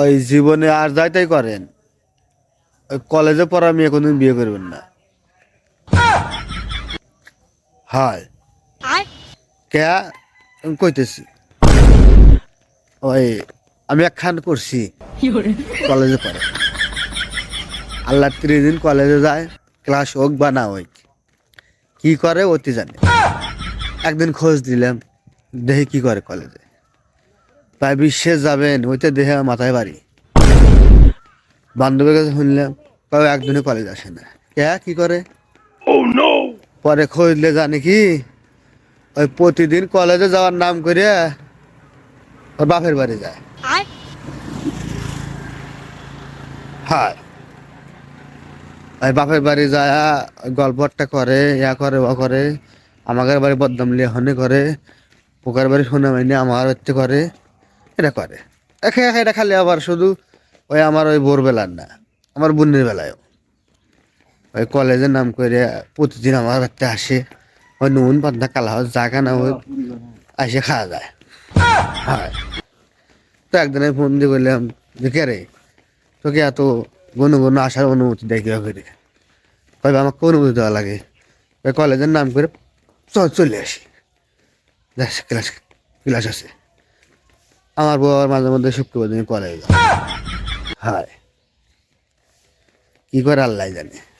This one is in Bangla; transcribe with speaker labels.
Speaker 1: ওই জীবনে আর যাইতাই করেন, ওই কলেজে পড়া মেয়ে কোনদিন বিয়ে করবেন না। হয় কে আমি কইতেছি, ওই আমি একখান করছি কলেজে পড়ে, আল্লাহ 30 দিন কলেজে যায়, ক্লাস হোক বা না হোক, কি করে অতি জানে। একদিন খোঁজ দিলাম, দেখি কি করে কলেজে, প্রায় বিশ্বে যাবেন হইতে দেখে আমার মাথায় বাড়ি। বান্ধবের কাছে শুনলাম, কবে একদিনই কলেজ আসে না। কে কি করে? পরে খুঁজলে জানি কি, ওই প্রতিদিন কলেজে যাওয়ার নাম করে ওর বাপের বাড়ি যায়। হয় ওই বাপের বাড়ি যায়, ওই গল্পটা করে, ইয়া করে ও করে, আমাদের বাড়ি বদনাম লিয়াহনে করে, পোকার বাড়ি শোনা মাইনে আমার হচ্ছে করে, এটা করে। একে একে এটা খালি আবার শুধু ওই আমার ওই বোর বেলার না, আমার বোনের বেলায়ও ওই কলেজের নাম করে প্রতিদিন আমার বাড়িতে আসে। ওই নুন পান্তা কালা হোক জাগা না হোক এসে খাওয়া যায়। হয় তো একদিন আমি ফোন দিয়ে বললাম যে কে রে, তোকে এত ঘন ঘন আসার অনুমতি দেয় কিবা করে? কবে আমাকে অনুমতি দেওয়া লাগে? ওই কলেজের নাম করে চলে আসি, ক্লাস ক্লাস আছে। আমার বউ আবার মাঝে মধ্যে শুক্রবার দিন কলেজ যায়। হয় কি করে আল্লাহ জানে।